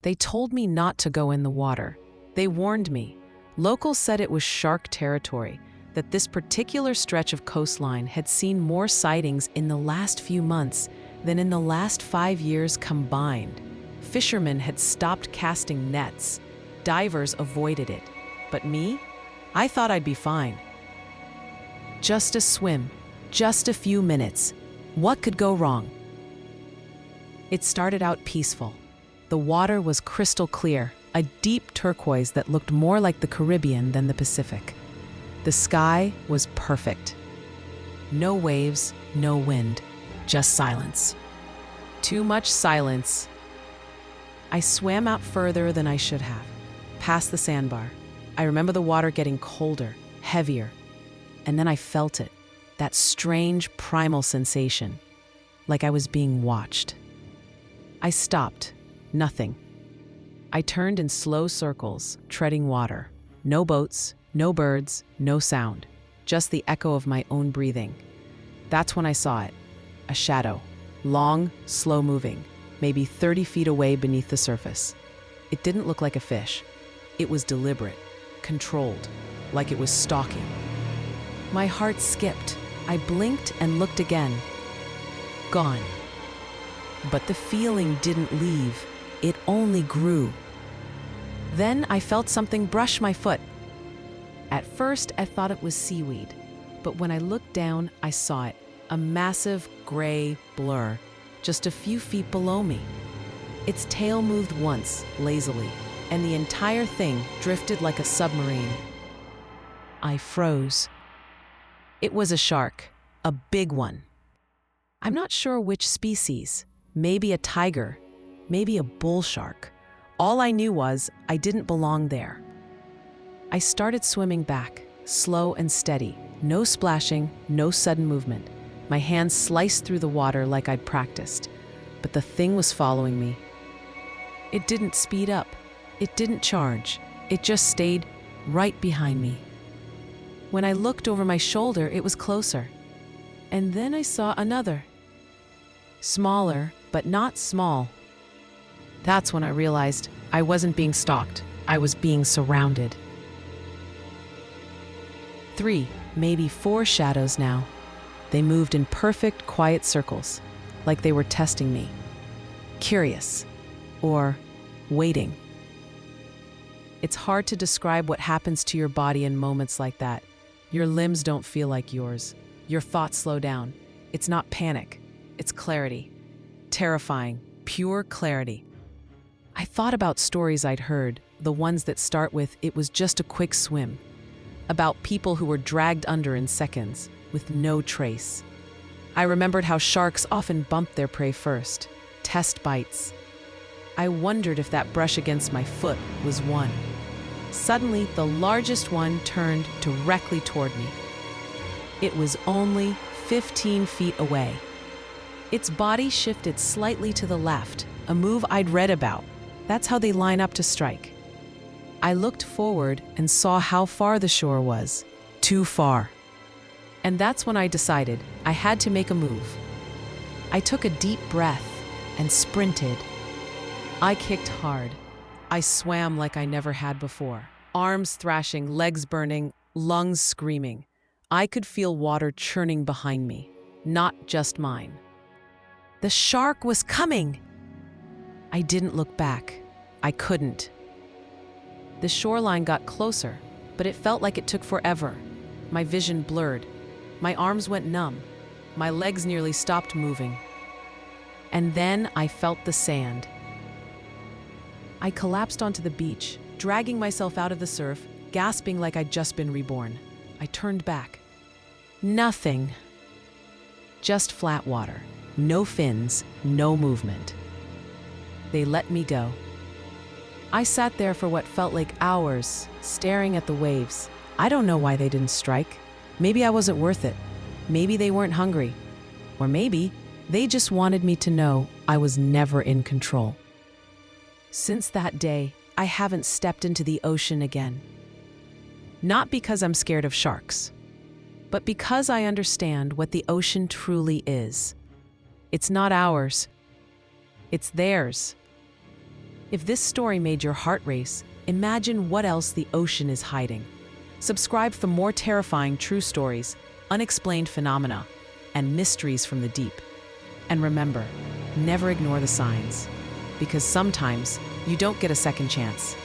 They told me not to go in the water. They warned me. Locals said it was shark territory, that this particular stretch of coastline had seen more sightings in the last few months than in the last 5 years combined. Fishermen had stopped casting nets. Divers avoided it. But me? I thought I'd be fine. Just a swim, just a few minutes. What could go wrong? It started out peaceful. The water was crystal clear, a deep turquoise that looked more like the Caribbean than the Pacific. The sky was perfect. No waves, no wind, just silence. Too much silence. I swam out further than I should have, past the sandbar. I remember the water getting colder, heavier, and then I felt it, that strange primal sensation, like I was being watched. I stopped. Nothing. I turned in slow circles, treading water. No boats, no birds, no sound. Just the echo of my own breathing. That's when I saw it. A shadow. Long, slow-moving. Maybe 30 feet away beneath the surface. It didn't look like a fish. It was deliberate, controlled, like it was stalking. My heart skipped. I blinked and looked again. Gone. But the feeling didn't leave. It only grew. Then I felt something brush my foot. At first, I thought it was seaweed, but when I looked down, I saw it, a massive gray blur, just a few feet below me. Its tail moved once, lazily, and the entire thing drifted like a submarine. I froze. It was a shark, a big one. I'm not sure which species, maybe a tiger, maybe a bull shark. All I knew was I didn't belong there. I started swimming back, slow and steady, no splashing, no sudden movement. My hands sliced through the water like I'd practiced, but the thing was following me. It didn't speed up, it didn't charge, it just stayed right behind me. When I looked over my shoulder, it was closer. And then I saw another. Smaller, but not small. That's when I realized I wasn't being stalked. I was being surrounded. 3, maybe 4 shadows now. They moved in perfect, quiet circles, like they were testing me. Curious. Or waiting. It's hard to describe what happens to your body in moments like that. Your limbs don't feel like yours. Your thoughts slow down. It's not panic. It's clarity. Terrifying, pure clarity. I thought about stories I'd heard, the ones that start with, "It was just a quick swim," about people who were dragged under in seconds, with no trace. I remembered how sharks often bump their prey first, test bites. I wondered if that brush against my foot was one. Suddenly, the largest one turned directly toward me. It was only 15 feet away. Its body shifted slightly to the left, a move I'd read about. That's how they line up to strike. I looked forward and saw how far the shore was. Too far. And that's when I decided I had to make a move. I took a deep breath and sprinted. I kicked hard. I swam like I never had before. Arms thrashing, legs burning, lungs screaming. I could feel water churning behind me, not just mine. The shark was coming! I didn't look back. I couldn't. The shoreline got closer, but it felt like it took forever. My vision blurred. My arms went numb. My legs nearly stopped moving. And then I felt the sand. I collapsed onto the beach, dragging myself out of the surf, gasping like I'd just been reborn. I turned back. Nothing. Just flat water. No fins, no movement. They let me go. I sat there for what felt like hours, staring at the waves. I don't know why they didn't strike. Maybe I wasn't worth it. Maybe they weren't hungry. Or maybe they just wanted me to know I was never in control. Since that day, I haven't stepped into the ocean again. Not because I'm scared of sharks, but because I understand what the ocean truly is. It's not ours. It's theirs. If this story made your heart race, imagine what else the ocean is hiding. Subscribe for more terrifying true stories, unexplained phenomena, and mysteries from the deep. And remember, never ignore the signs, because sometimes you don't get a second chance.